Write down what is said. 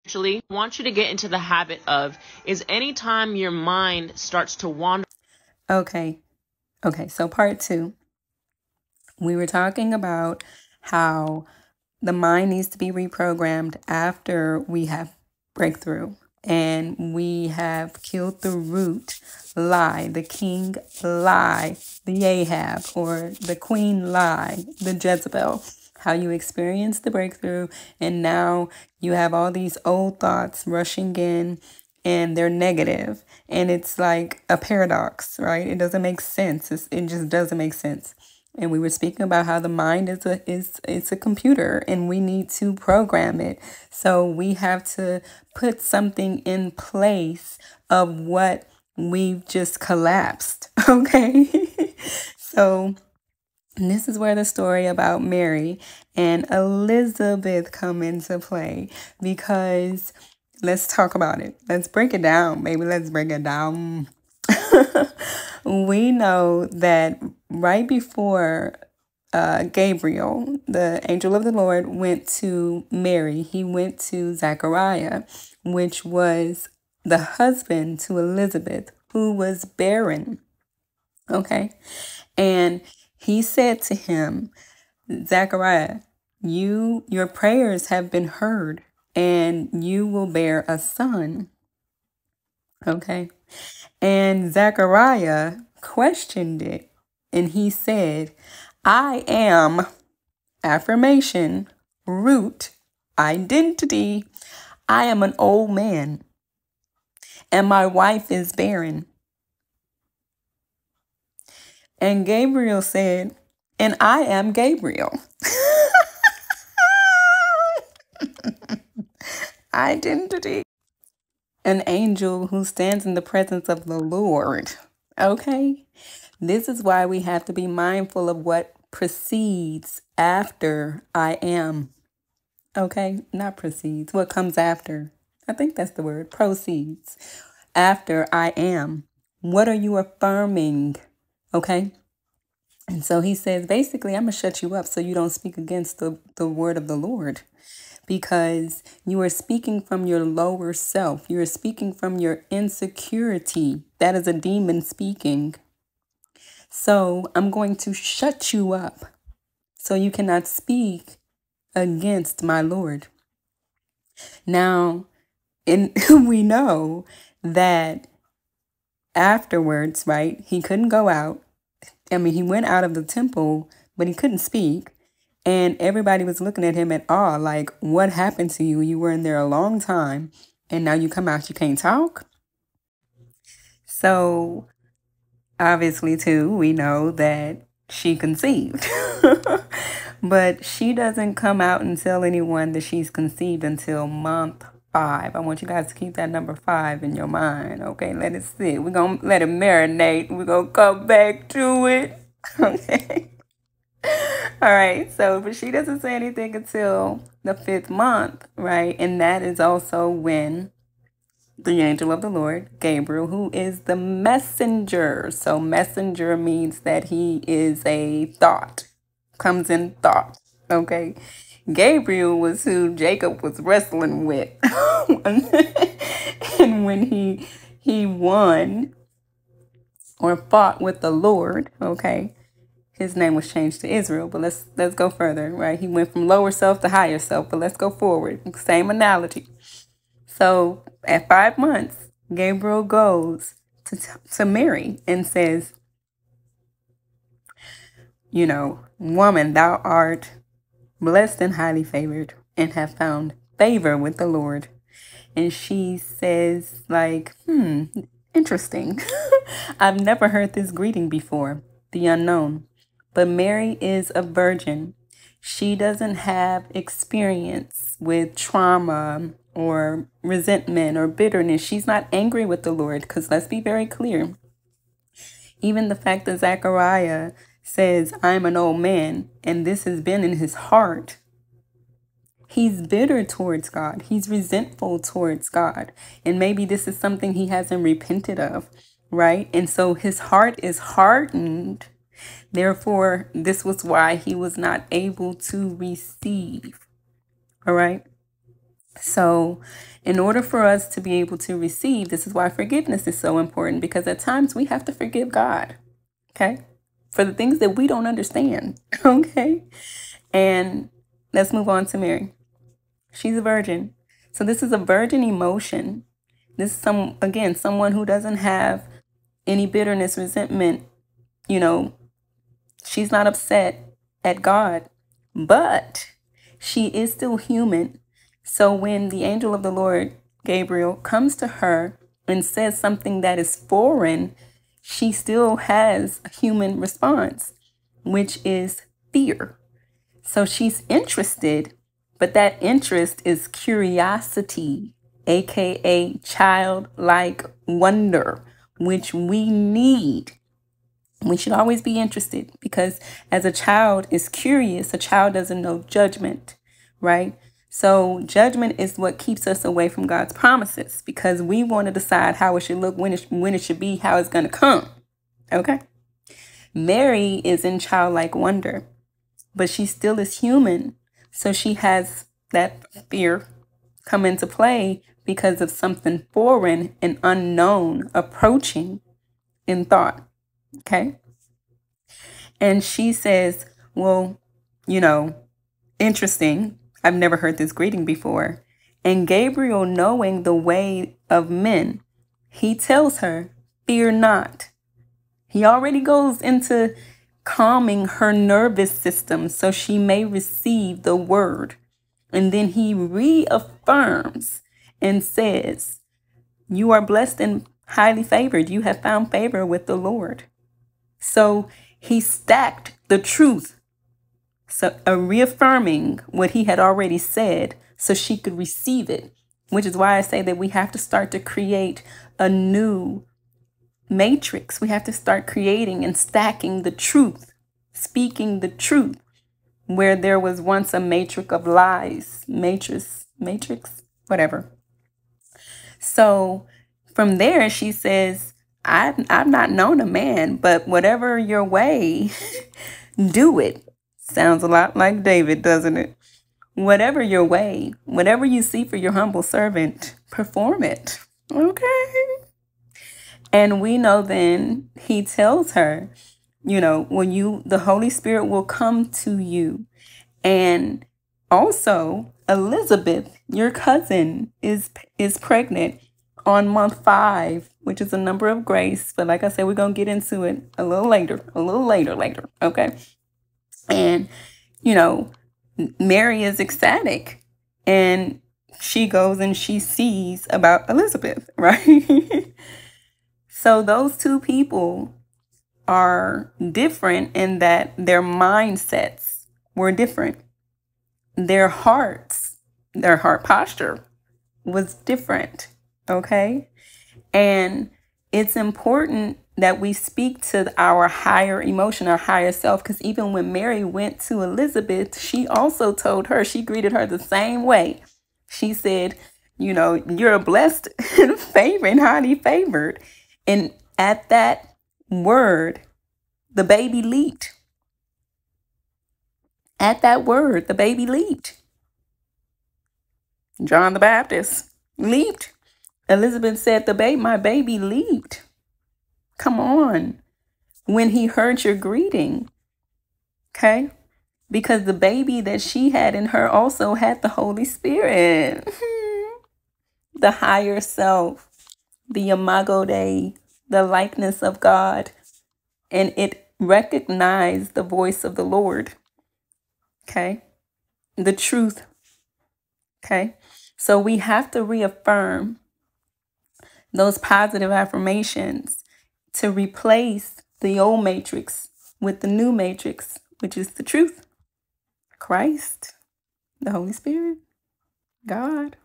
Actually, I want you to get into the habit of is anytime your mind starts to wander. Okay. Okay. So part two, we were talking about how the mind needs to be reprogrammed after we have breakthrough and we have killed the root lie, the king lie, the Ahab, or the queen lie, the Jezebel. How you experience the breakthrough, and now you have all these old thoughts rushing in, and they're negative, and it's like a paradox, right? It doesn't make sense. It just doesn't make sense. And we were speaking about how the mind is a computer and we need to program it. So we have to put something in place of what we've just collapsed. Okay. So this is where the story about Mary and Elizabeth come into play, because let's talk about it. Let's break it down, baby. Let's break it down. We know that right before Gabriel, the angel of the Lord, went to Mary, he went to Zechariah, which was the husband to Elizabeth, who was barren. Okay. And he said to him, Zechariah, your prayers have been heard, and you will bear a son. Okay. And Zechariah questioned it, and he said, I am affirmation, root, identity. I am an old man, and my wife is barren. And Gabriel said, and I am Gabriel. Identity. An angel who stands in the presence of the Lord. Okay? This is why we have to be mindful of what precedes after I am. Okay? Not precedes. What comes after? I think that's the word. Proceeds. After I am. What are you affirming? Okay? And so he says, basically, I'm going to shut you up so you don't speak against the word of the Lord. Because you are speaking from your lower self. You are speaking from your insecurity. That is a demon speaking. So I'm going to shut you up so you cannot speak against my Lord. Now, we know that afterwards, right, he couldn't go out. I mean, he went out of the temple, but he couldn't speak. And everybody was looking at him at awe, like, what happened to you? You were in there a long time, and now you come out, you can't talk? So, obviously, too, we know that she conceived. But she doesn't come out and tell anyone that she's conceived until month 5. I want you guys to keep that number 5 in your mind, okay? Let it sit. We're going to let it marinate. We're going to come back to it, okay? All right, so but she doesn't say anything until the 5th month, right? And that is also when the angel of the Lord, Gabriel, who is the messenger. So messenger means that he is a thought, comes in thought, okay? Gabriel was who Jacob was wrestling with. And when he won or fought with the Lord, okay? His name was changed to Israel, but let's go further, right? He went from lower self to higher self, but let's go forward. Same analogy. So at 5 months, Gabriel goes to Mary and says, woman, thou art blessed and highly favored and have found favor with the Lord. And she says, like, interesting. I've never heard this greeting before, the unknown. But Mary is a virgin. She doesn't have experience with trauma or resentment or bitterness. She's not angry with the Lord, because let's be very clear. Even the fact that Zechariah says, I'm an old man, and this has been in his heart. He's bitter towards God. He's resentful towards God. And maybe this is something he hasn't repented of, right? And so his heart is hardened. Therefore, this was why he was not able to receive. All right. So, In order for us to be able to receive, this is why forgiveness is so important, because at times we have to forgive God, okay, for the things that we don't understand, okay? And let's move on to Mary. She's a virgin. So this is a virgin emotion. This is someone who doesn't have any bitterness, resentment, she's not upset at God, but she is still human. So when the angel of the Lord, Gabriel, comes to her and says something that is foreign, she still has a human response, which is fear. So she's interested, but that interest is curiosity, aka childlike wonder, which we need. We should always be interested, because as a child is curious, a child doesn't know judgment, right? So judgment is what keeps us away from God's promises, because we want to decide how it should look, when it should be, how it's going to come. Okay. Mary is in childlike wonder, but she still is human. So she has that fear come into play because of something foreign and unknown approaching in thought. Okay. And she says, well, interesting. I've never heard this greeting before. And Gabriel, knowing the way of men, he tells her, fear not. He already goes into calming her nervous system so she may receive the word. And then he reaffirms and says, you are blessed and highly favored. You have found favor with the Lord. So he stacked the truth, so reaffirming what he had already said so she could receive it, which is why I say that we have to start to create a new matrix. We have to start creating and stacking the truth, speaking the truth, where there was once a matrix of lies, matrix, whatever. So from there, she says, I've not known a man, but whatever your way, do it. Sounds a lot like David, doesn't it? Whatever your way, whatever you see for your humble servant, perform it. Okay. And we know then he tells her, when the Holy Spirit will come to you. And also Elizabeth, your cousin, is pregnant on month 5, which is a number of grace. But like I said, we're going to get into it a little later. Okay. And, Mary is ecstatic, and she goes and she sees about Elizabeth, right? So those two people are different in that their mindsets were different. Their heart posture was different. Okay. And it's important that we speak to our higher emotion, our higher self, because even when Mary went to Elizabeth, she also told her, she greeted her the same way. She said, you're blessed and favored and highly favored. And at that word, the baby leaped. At that word, the baby leaped. John the Baptist leaped. Elizabeth said, my baby leaped. Come on. When he heard your greeting. Okay. Because the baby that she had in her also had the Holy Spirit. The higher self. The imago Dei. The likeness of God. And it recognized the voice of the Lord. Okay. The truth. Okay. So we have to reaffirm those positive affirmations to replace the old matrix with the new matrix, which is the truth. Christ, the Holy Spirit, God.